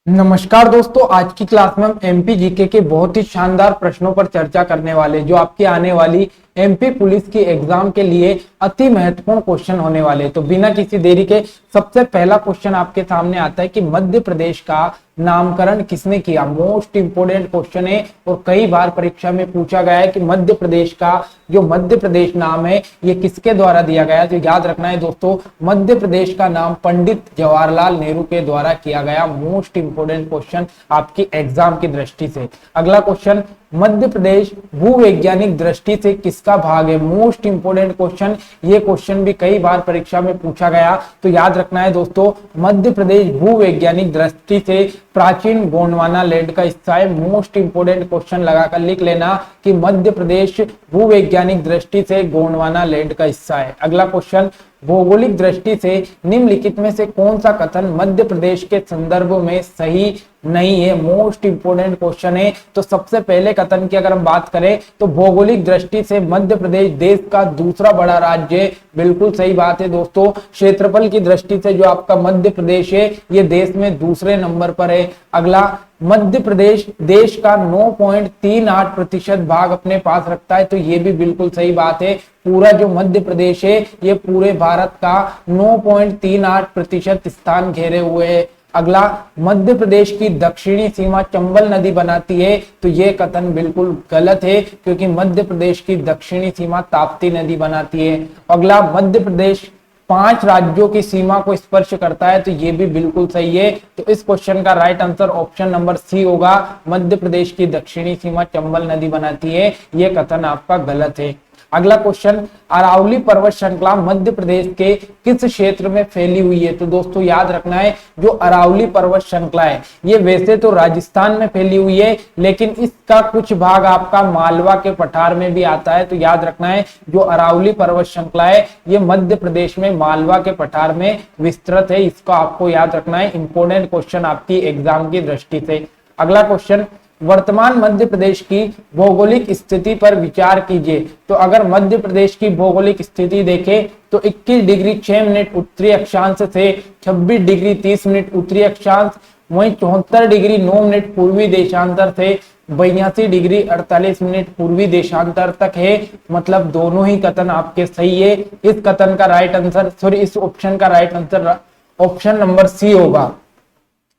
नमस्कार दोस्तों, आज की क्लास में हम एमपी जीके के बहुत ही शानदार प्रश्नों पर चर्चा करने वाले जो आपकी आने वाली एमपी पुलिस की एग्जाम के लिए अति महत्वपूर्ण क्वेश्चन होने वाले। तो बिना किसी देरी के सबसे पहला क्वेश्चन आपके सामने आता है कि मध्य प्रदेश का नामकरण किसने किया। मोस्ट इंपोर्टेंट क्वेश्चन है और कई बार परीक्षा में पूछा गया है कि मध्य प्रदेश का जो मध्य प्रदेश नाम है ये किसके द्वारा दिया गया है। तो याद रखना है दोस्तों, मध्य प्रदेश का नाम पंडित जवाहरलाल नेहरू के द्वारा किया गया। मोस्ट इंपोर्टेंट क्वेश्चन आपकी एग्जाम की दृष्टि से। अगला क्वेश्चन, मध्य प्रदेश भूवैज्ञानिक दृष्टि से किसका भाग है। मोस्ट इंपोर्टेंट क्वेश्चन, ये क्वेश्चन भी कई बार परीक्षा में पूछा गया। तो याद रखना है दोस्तों, मध्य प्रदेश भूवैज्ञानिक दृष्टि से प्राचीन गोंडवाना लैंड का हिस्सा है। मोस्ट इंपोर्टेंट क्वेश्चन लगाकर लिख लेना कि मध्य प्रदेश भूवैज्ञानिक दृष्टि से गोंडवाना लैंड का हिस्सा है। अगला क्वेश्चन, भौगोलिक दृष्टि से निम्नलिखित में से कौन सा कथन मध्य प्रदेश के संदर्भ में सही नहीं है। मोस्ट इंपोर्टेंट क्वेश्चन है। तो सबसे पहले कथन की अगर हम बात करें तो भौगोलिक दृष्टि से मध्य प्रदेश देश का दूसरा बड़ा राज्य है। बिल्कुल सही बात है दोस्तों। क्षेत्रफल की दृष्टि से जो आपका मध्य प्रदेश है ये देश में दूसरे नंबर पर है। अगला, मध्य प्रदेश देश का 9.38% भाग अपने पास रखता है। तो ये भी बिल्कुल सही बात है। पूरा जो मध्य प्रदेश है ये पूरे भारत का 9.38% स्थान घेरे हुए है। अगला, मध्य प्रदेश की दक्षिणी सीमा चंबल नदी बनाती है। तो ये कथन बिल्कुल गलत है क्योंकि मध्य प्रदेश की दक्षिणी सीमा ताप्ती नदी बनाती है। अगला, मध्य प्रदेश 5 राज्यों की सीमा को स्पर्श करता है। तो ये भी बिल्कुल सही है। तो इस क्वेश्चन का right answer option number C होगा। मध्य प्रदेश की दक्षिणी सीमा चंबल नदी बनाती है, ये कथन आपका गलत है। अगला क्वेश्चन, अरावली पर्वत श्रृंखला मध्य प्रदेश के किस क्षेत्र में फैली हुई है। तो दोस्तों याद रखना है, जो अरावली पर्वत श्रृंखला है ये वैसे तो राजस्थान में फैली हुई है, लेकिन इसका कुछ भाग आपका मालवा के पठार में भी आता है। तो याद रखना है, जो अरावली पर्वत श्रृंखला है ये मध्य प्रदेश में मालवा के पठार में विस्तृत है। इसको आपको याद रखना है, इंपोर्टेंट क्वेश्चन आपकी एग्जाम की दृष्टि से। अगला क्वेश्चन, वर्तमान मध्य प्रदेश की भौगोलिक स्थिति पर विचार कीजिए। तो अगर मध्य प्रदेश की भौगोलिक स्थिति देखें तो 21 डिग्री 6 मिनट उत्तरी अक्षांश से 26 डिग्री 30 मिनट उत्तरी अक्षांश, वहीं 74 डिग्री 9 मिनट पूर्वी देशांतर से 82 डिग्री 48 मिनट पूर्वी देशांतर तक है। मतलब दोनों ही कथन आपके सही है। इस कथन का राइट आंसर, सॉरी इस ऑप्शन का right answer option number C होगा।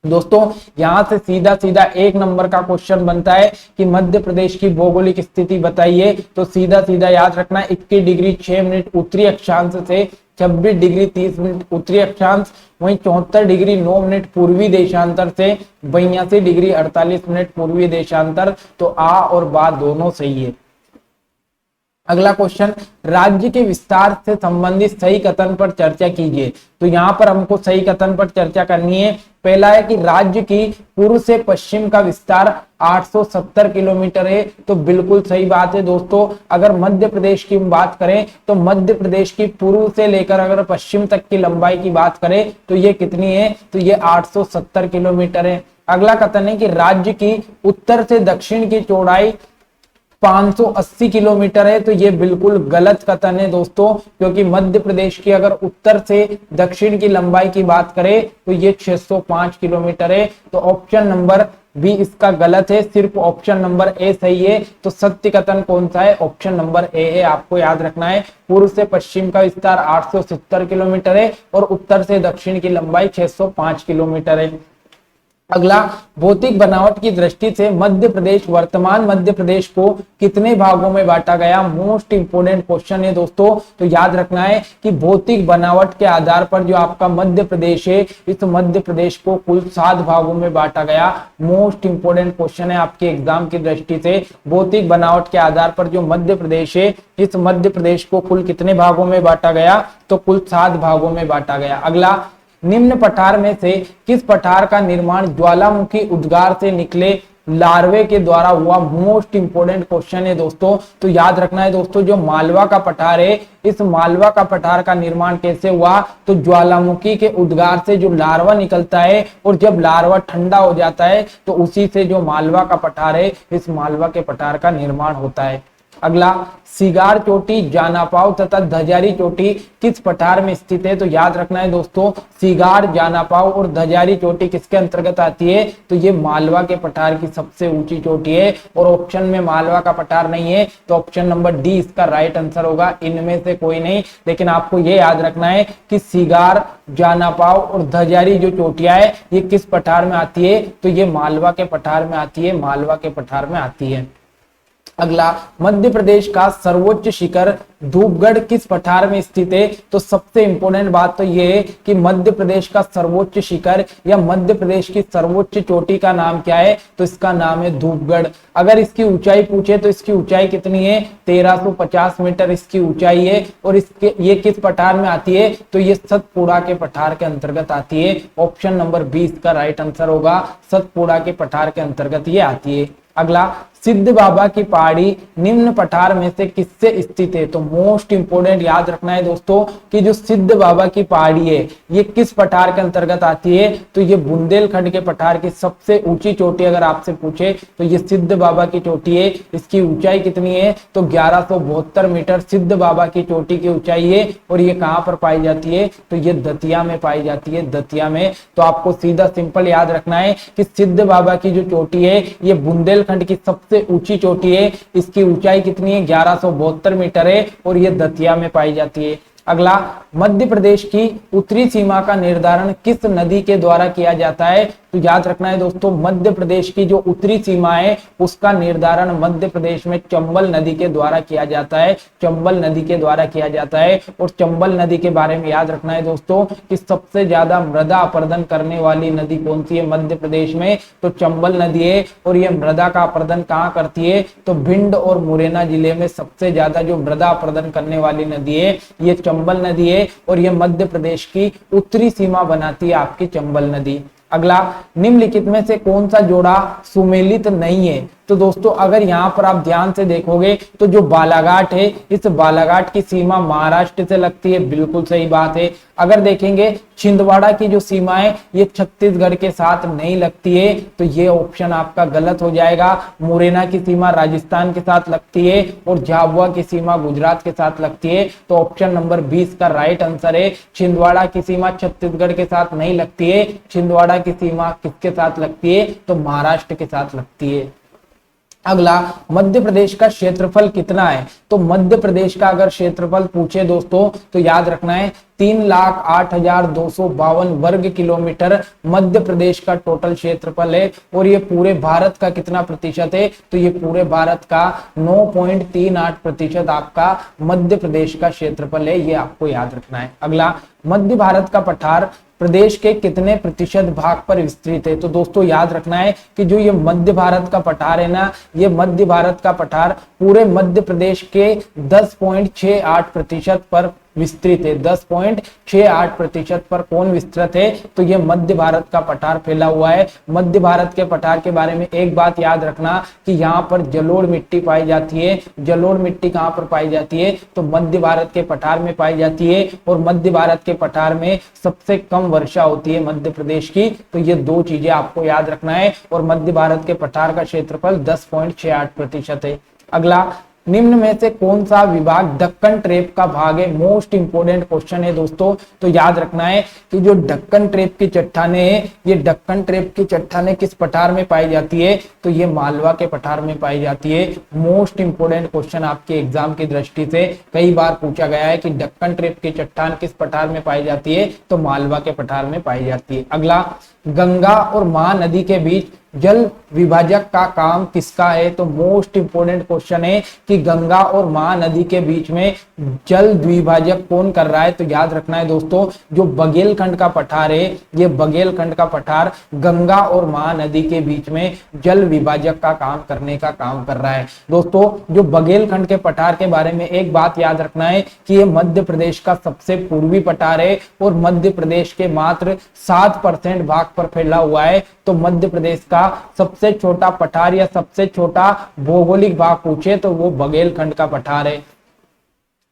दोस्तों यहां से सीधा सीधा एक नंबर का क्वेश्चन बनता है कि मध्य प्रदेश की भौगोलिक स्थिति बताइए। तो सीधा सीधा याद रखना, 21 डिग्री 6 मिनट उत्तरी अक्षांश से 26 डिग्री 30 मिनट उत्तरी अक्षांश, वहीं 74 डिग्री 9 मिनट पूर्वी देशांतर से 82 डिग्री 48 मिनट पूर्वी देशांतर। तो आ और बा दोनों सही है। अगला क्वेश्चन, राज्य के विस्तार से संबंधित सही कथन पर चर्चा कीजिए। तो यहाँ पर हमको सही कथन पर चर्चा करनी है। पहला है कि राज्य की पूर्व से पश्चिम का विस्तार 870 किलोमीटर है। तो बिल्कुल सही बात है दोस्तों। अगर मध्य प्रदेश की बात करें तो मध्य प्रदेश की पूर्व से लेकर अगर पश्चिम तक की लंबाई की बात करें तो ये कितनी है, तो ये 870 किलोमीटर है। अगला कथन है कि राज्य की उत्तर से दक्षिण की चौड़ाई 580 किलोमीटर है। तो ये बिल्कुल गलत कथन है दोस्तों, क्योंकि मध्य प्रदेश की अगर उत्तर से दक्षिण की लंबाई की बात करें तो ये 605 किलोमीटर है। तो ऑप्शन नंबर बी इसका गलत है, सिर्फ ऑप्शन नंबर ए सही है। तो सत्य कथन कौन सा है, ऑप्शन नंबर ए है। आपको याद रखना है, पूर्व से पश्चिम का विस्तार 870 किलोमीटर है और उत्तर से दक्षिण की लंबाई 605 किलोमीटर है। अगला, भौतिक बनावट की दृष्टि से मध्य प्रदेश वर्तमान मध्य प्रदेश को कितने भागों में बांटा गया। मोस्ट इंपोर्टेंट क्वेश्चन है दोस्तों। तो याद रखना है कि भौतिक बनावट के आधार पर जो आपका मध्य प्रदेश है इस मध्य प्रदेश को कुल 7 भागों में बांटा गया। मोस्ट इंपोर्टेंट क्वेश्चन है आपके एग्जाम की दृष्टि से। भौतिक बनावट के आधार पर जो मध्य प्रदेश है इस मध्य प्रदेश को कुल कितने भागों में बांटा गया, तो कुल 7 भागों में बांटा गया। अगला, निम्न पठार में से किस पठार का निर्माण ज्वालामुखी उद्गार से निकले लार्वे के द्वारा हुआ। मोस्ट इंपोर्टेंट क्वेश्चन है दोस्तों। तो याद रखना है दोस्तों, जो मालवा का पठार है इस मालवा का पठार का निर्माण कैसे हुआ, तो ज्वालामुखी के उद्गार से जो लार्वा निकलता है और जब लार्वा ठंडा हो जाता है तो उसी से जो मालवा का पठार है इस मालवा के पठार का निर्माण होता है। अगला, सिगार चोटी, जानापाव तथा धजारी चोटी किस पठार में स्थित है? तो याद रखना है दोस्तों, सिगार, जानापाव और धजारी चोटी किसके अंतर्गत आती है? तो ये मालवा के पठार की सबसे ऊंची चोटी है। और ऑप्शन में मालवा का पठार नहीं है, तो ऑप्शन नंबर डी इसका राइट आंसर होगा, इनमें से कोई नहीं। लेकिन आपको ये याद रखना है कि सिगार, जानापाव और धजारी जो चोटियां है ये किस पठार में आती है? तो ये मालवा के पठार में आती है, मालवा के पठार में आती है। अगला, मध्य प्रदेश का सर्वोच्च शिखर धूपगढ़ किस पठार में स्थित है? तो सबसे इंपॉर्टेंट बात तो ये है कि मध्य प्रदेश का सर्वोच्च शिखर या मध्य प्रदेश की सर्वोच्च चोटी का नाम क्या है? तो इसका नाम है धूपगढ़। अगर इसकी ऊंचाई पूछे तो इसकी ऊंचाई कितनी है? 1350 मीटर इसकी ऊंचाई है। और इसके ये किस पठार में आती है? तो ये सतपुड़ा के पठार के अंतर्गत आती है। ऑप्शन नंबर 20 का राइट आंसर होगा, सतपुड़ा के पठार के अंतर्गत ये आती है। अगला, सिद्ध बाबा की पहाड़ी निम्न पठार में से किससे स्थित है? तो मोस्ट इंपोर्टेंट याद रखना है दोस्तों कि जो सिद्ध बाबा की पहाड़ी है ये किस पठार के अंतर्गत आती है? तो ये बुंदेलखंड के पठार की सबसे ऊंची चोटी अगर आपसे पूछे तो ये सिद्ध बाबा की चोटी है। इसकी ऊंचाई कितनी है? तो 1172 मीटर सिद्ध बाबा की चोटी की ऊंचाई है। और ये कहां पर पाई जाती है? तो ये दतिया में पाई जाती है, दतिया में। तो आपको सीधा सिंपल याद रखना है कि सिद्ध बाबा की जो चोटी है ये बुंदेलखंड की सबसे ऊंची चोटी है। इसकी ऊंचाई कितनी है? 1172 मीटर है और ये दतिया में पाई जाती है। अगला, मध्य प्रदेश की उत्तरी सीमा का निर्धारण किस नदी के द्वारा किया जाता है? तो याद रखना है दोस्तों, मध्य प्रदेश की जो उत्तरी सीमा है उसका निर्धारण मध्य प्रदेश में चंबल नदी के द्वारा किया जाता है, चंबल नदी के द्वारा किया जाता है। और चंबल नदी के बारे में याद रखना है दोस्तों कि सबसे ज्यादा मृदा अपरदन करने वाली नदी कौन सी है मध्य प्रदेश में? तो चंबल नदी है। और ये मृदा का अपरदन कहाँ करती है? तो भिंड और मुरैना जिले में सबसे ज्यादा जो मृदा अपरदन करने वाली नदी है ये चंबल नदी है। और ये मध्य प्रदेश की उत्तरी सीमा बनाती है आपकी चंबल नदी। अगला, निम्नलिखित में से कौन सा जोड़ा सुमेलित नहीं है? तो दोस्तों अगर यहाँ पर आप ध्यान से देखोगे तो जो बालाघाट है इस बालाघाट की सीमा महाराष्ट्र से लगती है, बिल्कुल सही बात है। अगर देखेंगे छिंदवाड़ा की जो सीमा है ये छत्तीसगढ़ के साथ नहीं लगती है, तो ये ऑप्शन आपका गलत हो जाएगा। मुरैना की सीमा राजस्थान के साथ लगती है और झाबुआ की सीमा गुजरात के साथ लगती है। तो ऑप्शन नंबर 20 का राइट आंसर है। छिंदवाड़ा की सीमा छत्तीसगढ़ के साथ नहीं लगती है, छिंदवाड़ा की सीमा किसके साथ लगती है? तो महाराष्ट्र के साथ लगती है। अगला, मध्य प्रदेश का क्षेत्रफल कितना है? तो मध्य प्रदेश का अगर क्षेत्रफल पूछे दोस्तों तो याद रखना है 3,08,252 वर्ग किलोमीटर मध्य प्रदेश का टोटल क्षेत्रफल है। और ये पूरे भारत का कितना प्रतिशत है? तो ये पूरे भारत का 9.38% आपका मध्य प्रदेश का क्षेत्रफल है, ये आपको याद रखना है। अगला, मध्य भारत का पठार प्रदेश के कितने प्रतिशत भाग पर विस्तृत है? तो दोस्तों याद रखना है कि जो ये मध्य भारत का पठार है ना, ये मध्य भारत का पठार पूरे मध्य प्रदेश के 10.68% पर विस्तृत है। 10.68% पर कौन विस्तृत है? तो ये मध्य भारत का पठार फैला हुआ है। मध्य भारत के पठार के बारे में एक बात याद रखना कि यहाँ पर जलोढ़ मिट्टी पाई जाती है। जलोढ़ मिट्टी कहाँ पर पाई जाती है? तो मध्य भारत के पठार में पाई जाती है। और मध्य भारत के पठार में सबसे कम वर्षा होती है मध्य प्रदेश की। तो ये दो चीजें आपको याद रखना है। और मध्य भारत के पठार का क्षेत्रफल 10.68% है। अगला, निम्न में से कौन सा विभाग दक्कन ट्रेप का भाग है? मोस्ट इंपोर्टेंट क्वेश्चन है दोस्तों। तो याद रखना है कि जो दक्कन ट्रेप की चट्टाने हैं ये दक्कन ट्रेप की चट्टाने किस पठार में पाई जाती है? तो ये मालवा के पठार में पाई जाती है। मोस्ट इंपोर्टेंट क्वेश्चन आपके एग्जाम की दृष्टि से कई बार पूछा गया है कि दक्कन ट्रेप की चट्टान किस पठार में पाई जाती है? तो मालवा के पठार में पाई जाती है। अगला, गंगा और महानदी के बीच जल विभाजक का काम किसका है? तो मोस्ट इंपोर्टेंट क्वेश्चन है कि गंगा और महानदी के बीच में जल द्विभाजक कौन कर रहा है? तो याद रखना है दोस्तों, जो बघेलखंड का पठार है ये बघेलखंड का पठार गंगा और महानदी के बीच में जल विभाजक का काम करने का काम कर रहा है। दोस्तों जो बघेलखंड के पठार के बारे में एक बात याद रखना है कि ये मध्य प्रदेश का सबसे पूर्वी पठार है और मध्य प्रदेश के मात्र 7% भाग पर फैला हुआ है। तो मध्य प्रदेश का सबसे छोटा पठार या सबसे छोटा भौगोलिक भाग पूछे तो वो बघेलखंड का पठार है।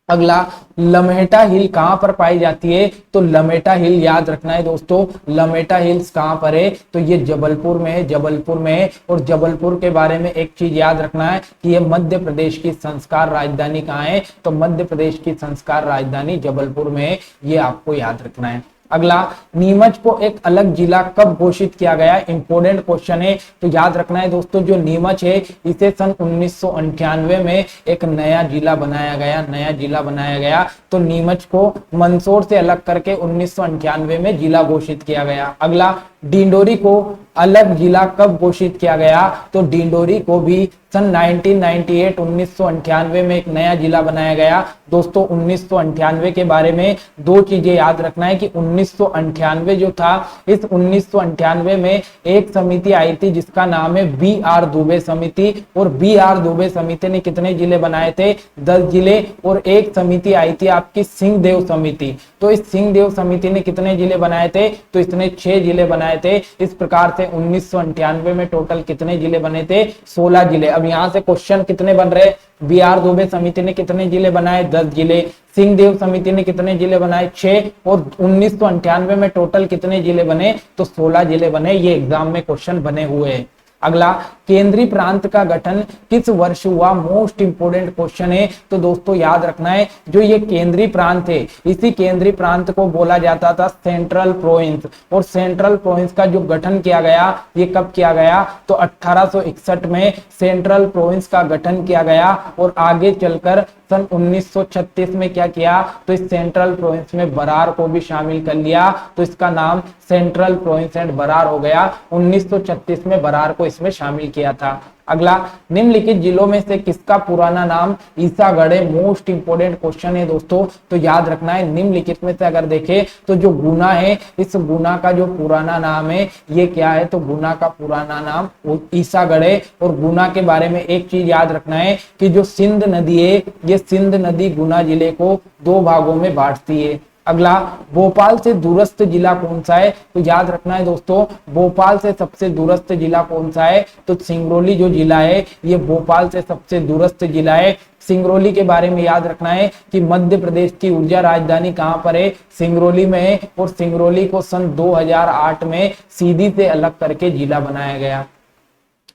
अगला, लमेटा हिल कहां पर पाई जाती है? तो लमेटा हिल याद रखना है दोस्तों, लमेटा हिल्स कहां पर है? तो ये जबलपुर में है, जबलपुर में है। और जबलपुर के बारे में एक चीज याद रखना है कि ये मध्य प्रदेश की संस्कार राजधानी कहाँ है? तो मध्य प्रदेश की संस्कार राजधानी जबलपुर में है, ये आपको याद रखना है। अगला, नीमच को एक अलग जिला कब घोषित किया गया? इंपोर्टेंट क्वेश्चन है, तो याद रखना है दोस्तों, जो नीमच है इसे सन 1998 में एक नया जिला बनाया गया, नया जिला बनाया गया। तो नीमच को मंदसौर से अलग करके 1998 में जिला घोषित किया गया। अगला, डिंडोरी को अलग जिला कब घोषित किया गया? तो डिंडोरी को भी सन 1998 में एक नया जिला बनाया गया। दोस्तों 1998 के बारे में दो चीजें याद रखना है कि 1998 जो था, इस 1998 में एक समिति आई थी जिसका नाम है बी.आर. दुबे समिति। और बी.आर. दुबे समिति ने कितने जिले बनाए थे? 10 जिले। और एक समिति आई थी आपकी सिंहदेव समिति। तो इस सिंहदेव समिति ने कितने जिले बनाए थे? तो इसने 6 जिले बनाए थे। इस प्रकार से 1998 में टोटल कितने जिले बने थे? 16 जिले। अब यहाँ से क्वेश्चन कितने बन रहे? बी.आर. दुबे समिति ने कितने जिले बनाए? 10 जिले। सिंहदेव समिति ने कितने जिले बनाए? 6। और 1998 में टोटल कितने जिले बने? तो 16 जिले बने। ये एग्जाम में क्वेश्चन बने हुए हैं। अगला, केंद्रीय प्रांत का गठन किस वर्ष हुआ? मोस्ट इंपोर्टेंट क्वेश्चन है। तो दोस्तों याद रखना है, जो ये केंद्रीय प्रांत है, इसी केंद्रीय प्रांत को बोला जाता था सेंट्रल प्रोविंस। और सेंट्रल प्रोविंस का जो गठन किया गया, ये कब किया गया? तो 1861 में सेंट्रल प्रोविंस का गठन किया गया। और आगे चलकर सन 1936 में क्या किया? तो इस सेंट्रल प्रोविंस में बरार को भी शामिल कर लिया। तो इसका नाम सेंट्रल प्रोविंस एंड बरार हो गया। 1936 में बरार को इसमें शामिल किया था। अगला, निम्नलिखित जिलों में से किसका पुराना नाम ईसागढ़ है? मोस्ट इंपोर्टेंट क्वेश्चन है दोस्तों, तो याद रखना है। निम्नलिखित में से अगर देखें तो जो गुना है, इस गुना का जो पुराना नाम है ये क्या है? तो गुना का पुराना नाम ईसागढ़ है। और गुना के बारे में एक चीज याद रखना है कि जो सिंध नदी है, ये सिंध नदी गुना जिले को 2 भागों में बांटती है। अगला, भोपाल से दूरस्थ जिला कौन सा है? तो याद रखना है दोस्तों, भोपाल से सबसे दूरस्थ जिला कौन सा है? तो सिंगरौली जो जिला है, ये भोपाल से सबसे दूरस्थ जिला है। सिंगरौली के बारे में याद रखना है कि मध्य प्रदेश की ऊर्जा राजधानी कहां पर है? सिंगरौली में है। और सिंगरौली को सन 2008 में सीधी से अलग करके जिला बनाया गया।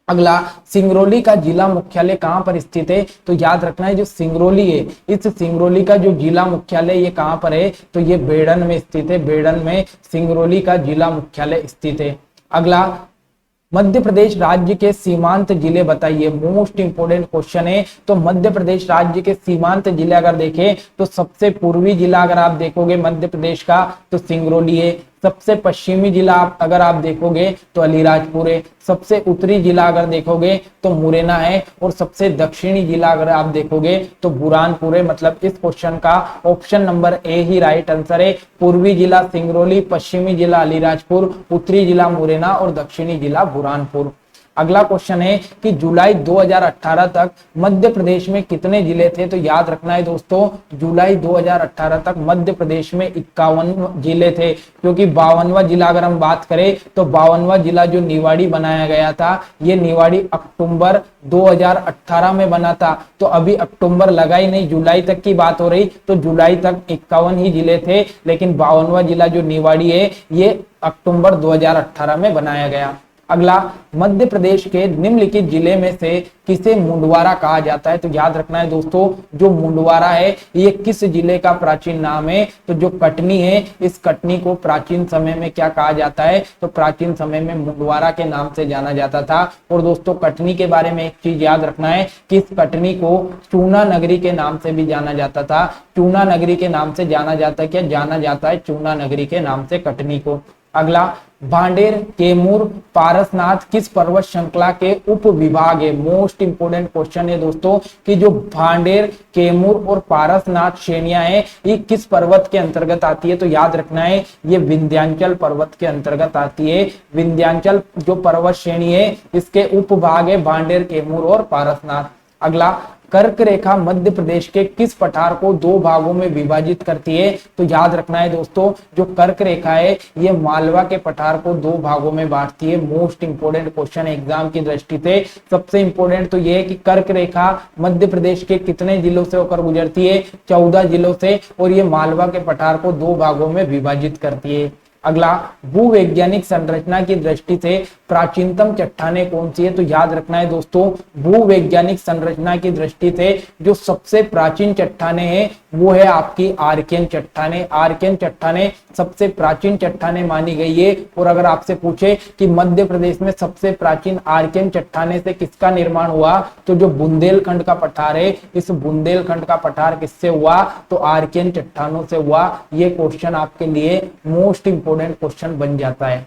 अगला, सिंगरौली का जिला मुख्यालय कहां पर स्थित है? तो याद रखना है, जो सिंगरौली है, इस सिंगरौली का जो जिला मुख्यालय ये कहां पर है? तो ये बेड़न में स्थित है। बेड़न में सिंगरौली का जिला मुख्यालय स्थित है। अगला, मध्य प्रदेश राज्य के सीमांत जिले बताइए। मोस्ट इंपोर्टेंट क्वेश्चन है। तो मध्य प्रदेश राज्य के सीमांत जिले अगर देखें तो सबसे पूर्वी जिला अगर आप देखोगे मध्य प्रदेश का तो सिंगरौली है। सबसे पश्चिमी जिला अगर आप देखोगे तो अलीराजपुर है। सबसे उत्तरी जिला अगर देखोगे तो मुरैना है। और सबसे दक्षिणी जिला अगर आप देखोगे तो बुरहानपुर है। मतलब इस क्वेश्चन का option number A he right answer है। पूर्वी जिला सिंगरौली, पश्चिमी जिला अलीराजपुर, उत्तरी जिला मुरैना और दक्षिणी जिला बुरहानपुर। अगला क्वेश्चन है कि जुलाई 2018 तक मध्य प्रदेश में कितने जिले थे? तो याद रखना है दोस्तों, जुलाई 2018 तक मध्य प्रदेश में 51 जिले थे। क्योंकि 52वां जिला अगर हम बात करें तो 52वां जिला जो निवाड़ी बनाया गया था, ये निवाड़ी अक्टूबर 2018 में बना था। तो अभी अक्टूबर लगा ही नहीं, जुलाई तक की बात हो रही, तो जुलाई तक 51 ही जिले थे। लेकिन 52वां जिला जो निवाड़ी है ये अक्टूबर 2018 में बनाया गया। अगला, मध्य प्रदेश के निम्नलिखित जिले में से किसे मुंडवारा कहा जाता है? तो याद रखना है दोस्तों, जो मुंडवारा है ये किस जिले का प्राचीन नाम है? तो जो कटनी है, इस कटनी को प्राचीन समय में क्या कहा जाता है? तो प्राचीन समय में मुंडवारा के नाम से जाना जाता था। और दोस्तों कटनी के बारे में एक चीज याद रखना है कि इस कटनी को चूना नगरी के नाम से भी जाना जाता था। चूना नगरी के नाम से जाना जाता है, क्या जाना जाता है? चूना नगरी के नाम से कटनी को। अगला, भांडेर, कैमूर, पारसनाथ किस पर्वत श्रृंखला के उप विभाग है? मोस्ट इंपोर्टेंट क्वेश्चन है दोस्तों कि जो भांडेर, कैमूर और पारसनाथ श्रेणियां हैं ये किस पर्वत के अंतर्गत आती है? तो याद रखना है ये विंध्याचल पर्वत के अंतर्गत आती है। विंध्याचल जो पर्वत श्रेणी है इसके उपभाग है भांडेर, कैमूर और पारसनाथ। अगला, कर्क रेखा मध्य प्रदेश के किस पठार को दो भागों में विभाजित करती है? तो याद रखना है दोस्तों, जो कर्क रेखा है ये मालवा के पठार को दो भागों में बांटती है। मोस्ट इंपोर्टेंट क्वेश्चन एग्जाम की दृष्टि से सबसे इंपोर्टेंट तो ये है कि कर्क रेखा मध्य प्रदेश के कितने जिलों से होकर गुजरती है? 14 जिलों से, और ये मालवा के पठार को दो भागों में विभाजित करती है। अगला, भूवैज्ञानिक संरचना की दृष्टि से प्राचीनतम चट्टानें कौन सी है? तो याद रखना है दोस्तों, भूवैज्ञानिक संरचना की दृष्टि से जो सबसे प्राचीन चट्टानें हैं वो है आपकी आर्कियन चट्टानें। आर्कियन चट्टानें सबसे प्राचीन चट्टानें मानी गई है। और अगर आपसे पूछे कि मध्य प्रदेश में सबसे प्राचीन आर्कियन चट्टानें से किसका निर्माण हुआ, तो जो बुंदेलखंड का पठार है, इस बुंदेलखंड का पठार किससे हुआ? तो आर्कियन चट्टानों से हुआ। ये क्वेश्चन आपके लिए मोस्ट इंपोर्टेंट क्वेश्चन बन जाता है।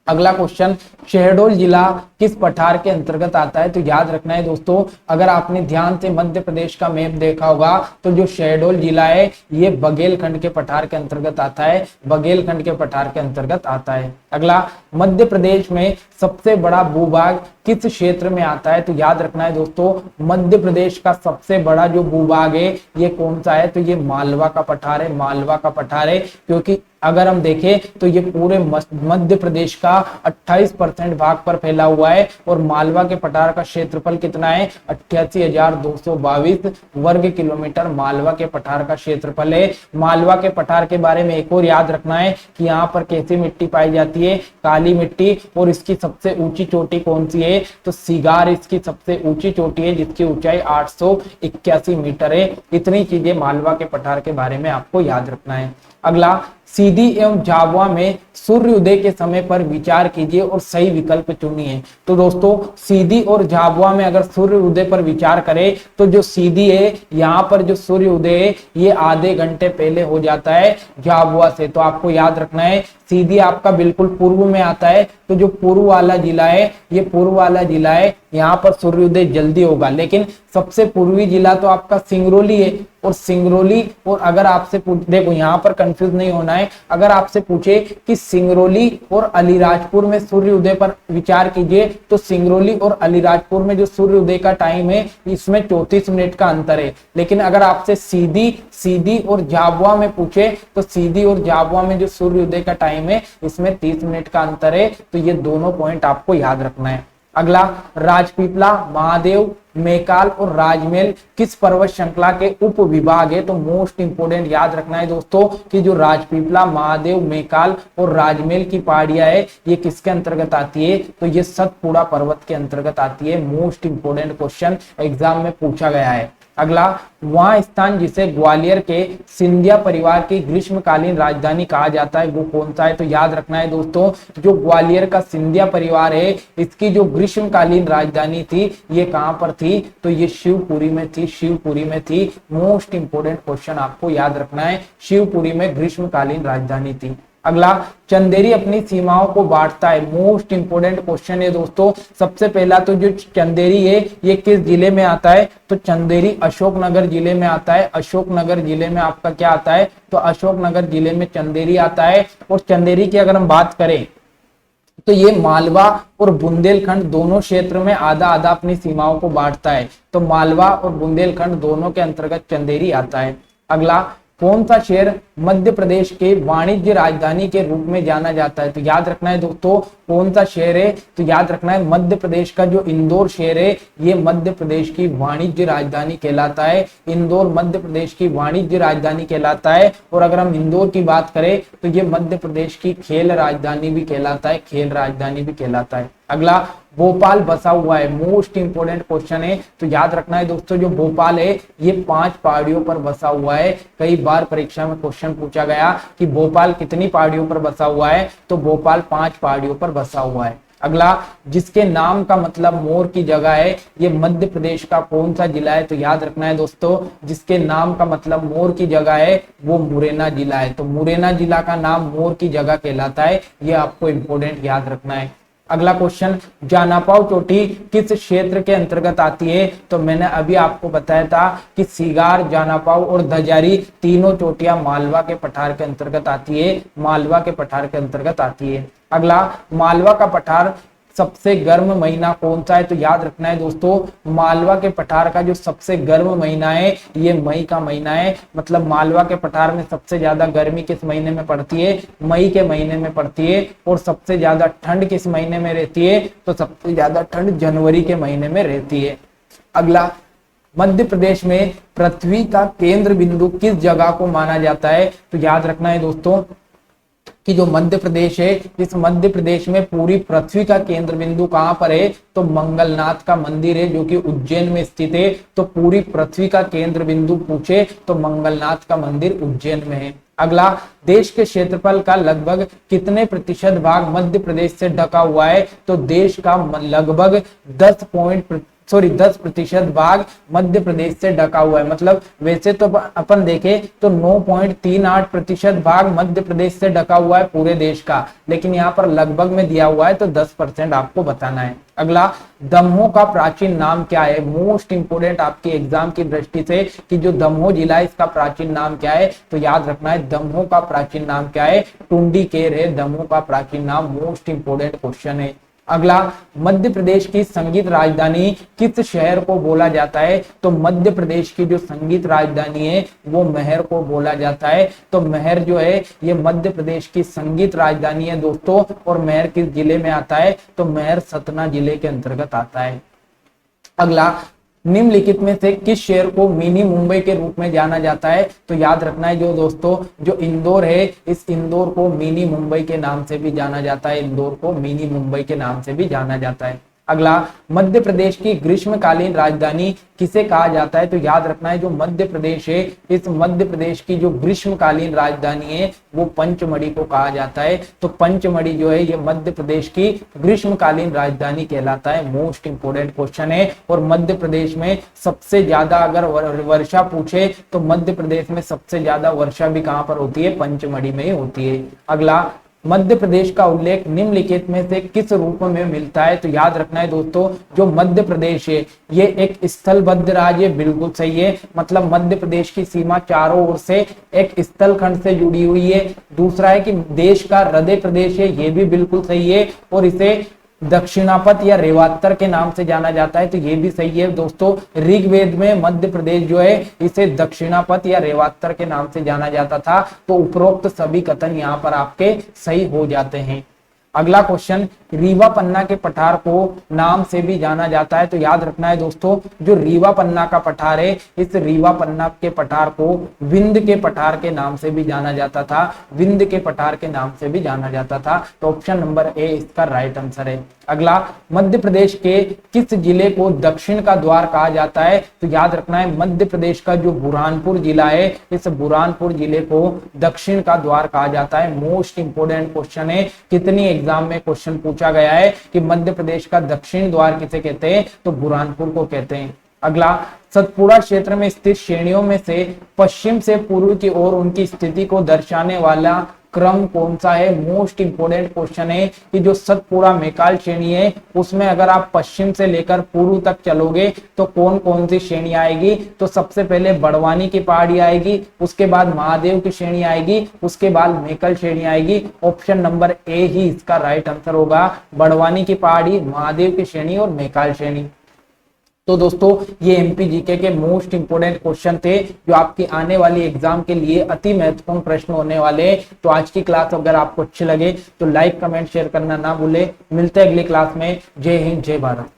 अगला क्वेश्चन, शहडोल जिला किस पठार के अंतर्गत आता है? तो याद रखना है दोस्तों, अगर आपने ध्यान से मध्य प्रदेश का मैप देखा होगा तो जो शहडोल जिला है ये बघेलखंड के पठार के अंतर्गत आता है। बघेलखंड के पठार के अंतर्गत आता है। अगला, मध्य प्रदेश में सबसे बड़ा भूभाग किस क्षेत्र में आता है? तो याद रखना है दोस्तों, मध्य प्रदेश का सबसे बड़ा जो भूभाग है ये कौन सा है? तो ये मालवा का पठार है। मालवा का पठार है, क्योंकि अगर हम देखें तो ये पूरे मध्य प्रदेश का 28% भाग पर फैला हुआ है। और मालवा के पठार का क्षेत्रफल कितना है? 88,222 वर्ग किलोमीटर मालवा के पठार का क्षेत्रफल है। मालवा के पठार के बारे में एक और याद रखना है कि यहाँ पर कैसी मिट्टी पाई जाती है? काली मिट्टी। और इसकी सबसे ऊंची चोटी कौन सी है? तो सिगार इसकी सबसे ऊंची चोटी है, जिसकी ऊंचाई 881 मीटर है। इतनी चीजें मालवा के पठार के बारे में आपको याद रखना है। अगला, सीधी एवं झाबुआ में सूर्योदय के समय पर विचार कीजिए और सही विकल्प चुनिए। तो दोस्तों, सीधी और झाबुआ में अगर सूर्योदय पर विचार करें तो जो सीधी है यहाँ पर जो सूर्योदय है ये आधे घंटे पहले हो जाता है झाबुआ से। तो आपको याद रखना है, सीधी आपका बिल्कुल पूर्व में आता है। तो जो पूर्व वाला जिला है ये पूर्व वाला जिला है, यहाँ पर सूर्योदय जल्दी होगा। लेकिन सबसे पूर्वी जिला तो आपका सिंगरौली है। और सिंगरौली, और अगर आपसे देखो यहाँ पर कंफ्यूज नहीं होना है, अगर आपसे पूछे कि सिंगरौली और अलीराजपुर में सूर्योदय पर विचार कीजिए तो सिंगरौली और अलीराजपुर में जो सूर्योदय का टाइम है इसमें 34 मिनट का अंतर है। लेकिन अगर आपसे सीधी और झाबुआ में पूछे तो सीधी और झाबुआ में जो सूर्योदय का टाइम है इसमें 30 मिनट का अंतर है। तो ये दोनों पॉइंट आपको याद रखना है। अगला, राजपीपला, महादेव, मेकाल और राजमेल किस पर्वत श्रृंखला के उप विभाग है? तो मोस्ट इंपोर्टेंट याद रखना है दोस्तों कि जो राजपीपला, महादेव, मेकाल और राजमेल की पहाड़ियां है ये किसके अंतर्गत आती है? तो ये सतपुड़ा पर्वत के अंतर्गत आती है। मोस्ट इंपोर्टेंट क्वेश्चन एग्जाम में पूछा गया है। अगला, वह स्थान जिसे ग्वालियर के सिंधिया परिवार की ग्रीष्मकालीन राजधानी कहा जाता है वो कौन सा है? तो याद रखना है दोस्तों, जो ग्वालियर का सिंधिया परिवार है इसकी जो ग्रीष्मकालीन राजधानी थी ये कहां पर थी? तो ये शिवपुरी में थी। शिवपुरी में थी। मोस्ट इंपोर्टेंट क्वेश्चन आपको याद रखना है, शिवपुरी में ग्रीष्मकालीन राजधानी थी। अगला, चंदेरी अपनी सीमाओं को बांटता है। मोस्ट इंपोर्टेंट क्वेश्चन है दोस्तों। सबसे पहला तो जो चंदेरी है ये किस जिले में आता है? तो चंदेरी अशोकनगर जिले में आता है। अशोकनगर जिले में आपका क्या आता है? तो अशोकनगर जिले में चंदेरी आता है। और चंदेरी की अगर हम बात करें तो ये मालवा और बुंदेलखंड दोनों क्षेत्र में आधा आधा अपनी सीमाओं को बांटता है। तो मालवा और बुंदेलखंड दोनों के अंतर्गत चंदेरी आता है। अगला, कौन सा शहर मध्य प्रदेश के वाणिज्य राजधानी के रूप में जाना जाता है? तो याद रखना है दोस्तों, कौन सा शहर है? तो याद रखना है मध्य प्रदेश का जो इंदौर शहर है ये मध्य प्रदेश की वाणिज्य राजधानी कहलाता है। इंदौर मध्य प्रदेश की वाणिज्य राजधानी कहलाता है। और अगर हम इंदौर की बात करें तो ये मध्य प्रदेश की खेल राजधानी भी कहलाता है। खेल राजधानी भी कहलाता है। अगला, भोपाल बसा हुआ है। मोस्ट इंपोर्टेंट क्वेश्चन है। तो याद रखना है दोस्तों, जो भोपाल है ये 5 पहाड़ियों पर बसा हुआ है। कई बार परीक्षा में क्वेश्चन पूछा गया कि भोपाल कितनी पहाड़ियों पर बसा हुआ है? तो भोपाल 5 पहाड़ियों पर बसा हुआ है। अगला, जिसके नाम का मतलब मोर की जगह है ये मध्य प्रदेश का कौन सा जिला है? तो याद रखना है दोस्तों, जिसके नाम का मतलब मोर की जगह है वो मुरैना जिला है। तो मुरैना जिला का नाम मोर की जगह कहलाता है। ये आपको इंपोर्टेंट याद रखना है। अगला क्वेश्चन, जानापाव चोटी किस क्षेत्र के अंतर्गत आती है? तो मैंने अभी आपको बताया था कि सिगार, जानापाव और धजारी तीनों चोटियां मालवा के पठार के अंतर्गत आती है। मालवा के पठार के अंतर्गत आती है। अगला, मालवा का पठार सबसे गर्म महीना कौन सा है? तो याद रखना है दोस्तों, मालवा के पठार का जो सबसे गर्म महीना है ये मई का महीना है। मतलब मालवा के पठार में सबसे ज्यादा गर्मी किस महीने में पड़ती है? मई के महीने में पड़ती है। और सबसे ज्यादा ठंड किस महीने में रहती है? तो सबसे ज्यादा ठंड जनवरी के महीने में रहती है। अगला, मध्य प्रदेश में पृथ्वी का केंद्र बिंदु किस जगह को माना जाता है? तो याद रखना है दोस्तों कि जो मध्य प्रदेश है, इस मध्य प्रदेश में पूरी पृथ्वी का केंद्र बिंदु कहां पर है? तो मंगलनाथ का मंदिर है जो कि उज्जैन में स्थित है। तो पूरी पृथ्वी का केंद्र बिंदु पूछे तो मंगलनाथ का मंदिर उज्जैन में है। अगला, देश के क्षेत्रफल का लगभग कितने प्रतिशत भाग मध्य प्रदेश से ढका हुआ है? तो देश का लगभग 10% भाग मध्य प्रदेश से ढका हुआ है। मतलब वैसे तो अपन देखें तो 9.38% भाग मध्य प्रदेश से ढका हुआ है पूरे देश का, लेकिन यहाँ पर लगभग में दिया हुआ है तो 10% आपको बताना है। अगला, दमोह का प्राचीन नाम क्या है? मोस्ट इंपोर्टेंट आपके एग्जाम की दृष्टि से कि जो दमोह जिला है इसका प्राचीन नाम क्या है? तो याद रखना है दमोह का प्राचीन नाम क्या है? टुंडीकेर है दमोह का प्राचीन नाम। मोस्ट इंपोर्टेंट क्वेश्चन है। अगला, मध्य प्रदेश की संगीत राजधानी किस शहर को बोला जाता है? तो मध्य प्रदेश की जो संगीत राजधानी है वो महर को बोला जाता है। तो महर जो है ये मध्य प्रदेश की संगीत राजधानी है दोस्तों। और महर किस जिले में आता है? तो महर सतना जिले के अंतर्गत आता है। अगला, निम्नलिखित में से किस शहर को मिनी मुंबई के रूप में जाना जाता है? तो याद रखना है जो दोस्तों, जो इंदौर है इस इंदौर को मिनी मुंबई के नाम से भी जाना जाता है। इंदौर को मिनी मुंबई के नाम से भी जाना जाता है। अगला, मध्य प्रदेश की ग्रीष्मकालीन राजधानी किसे कहा जाता है? तो याद रखना है जो मध्य प्रदेश है इस मध्य प्रदेश की जो ग्रीष्मकालीन राजधानी है वो पंचमढ़ी को कहा जाता है। तो पंचमढ़ी जो है ये मध्य प्रदेश की ग्रीष्मकालीन राजधानी कहलाता है। मोस्ट इंपोर्टेंट क्वेश्चन है। और मध्य प्रदेश में सबसे ज्यादा अगर वर्षा पूछे तो मध्य प्रदेश में सबसे ज्यादा वर्षा भी कहां पर होती है? पंचमढ़ी में ही होती है। अगला, मध्य प्रदेश का उल्लेख निम्नलिखित में से किस रूप में मिलता है? तो याद रखना है दोस्तों, जो मध्य प्रदेश है ये एक स्थलबद्ध राज्य, बिल्कुल सही है। मतलब मध्य प्रदेश की सीमा चारों ओर से एक स्थल खंड से जुड़ी हुई है। दूसरा है कि देश का हृदय प्रदेश है, ये भी बिल्कुल सही है। और इसे दक्षिणापथ या रेवात्तर के नाम से जाना जाता है, तो ये भी सही है दोस्तों। ऋग्वेद में मध्य प्रदेश जो है इसे दक्षिणापथ या रेवात्तर के नाम से जाना जाता था। तो उपरोक्त सभी कथन यहाँ पर आपके सही हो जाते हैं। अगला क्वेश्चन, रीवा पन्ना के पठार को नाम से भी जाना जाता है। तो याद रखना है दोस्तों, जो रीवा पन्ना का पठार है इस रीवा पन्ना के पठार को विंध्य के पठार के नाम से भी जाना जाता था। विंध्य के पठार के नाम से भी जाना जाता था। तो ऑप्शन नंबर ए इसका राइट आंसर है। अगला, मध्य प्रदेश के किस जिले को दक्षिण का द्वार कहा जाता है? तो याद रखना है मध्य प्रदेश का जो बुरहानपुर जिला है इस बुरहानपुर जिले को दक्षिण का द्वार कहा जाता है। मोस्ट इंपोर्टेंट क्वेश्चन है, कितनी एग्जाम में क्वेश्चन पूछा गया है कि मध्य प्रदेश का दक्षिण द्वार किसे कहते हैं? तो बुरहानपुर को कहते हैं। अगला, सतपुड़ा क्षेत्र में स्थित श्रेणियों में से पश्चिम से पूर्व की ओर उनकी स्थिति को दर्शाने वाला क्रम कौन सा है? मोस्ट इंपोर्टेंट क्वेश्चन है कि जो सतपुड़ा मैकाल श्रेणी है उसमें अगर आप पश्चिम से लेकर पूर्व तक चलोगे तो कौन कौन सी श्रेणी आएगी? तो सबसे पहले बड़वानी की पहाड़ी आएगी, उसके बाद महादेव की श्रेणी आएगी, उसके बाद मैकल श्रेणी आएगी। ऑप्शन नंबर ए ही इसका राइट आंसर होगा, बड़वानी की पहाड़ी, महादेव की श्रेणी और मैकाल श्रेणी। तो दोस्तों ये एमपी जीके के मोस्ट इंपोर्टेंट क्वेश्चन थे जो आपकी आने वाली एग्जाम के लिए अति महत्वपूर्ण प्रश्न होने वाले हैं। तो आज की क्लास अगर आपको अच्छी लगे तो लाइक कमेंट शेयर करना ना भूले। मिलते हैं अगली क्लास में। जय हिंद, जय भारत।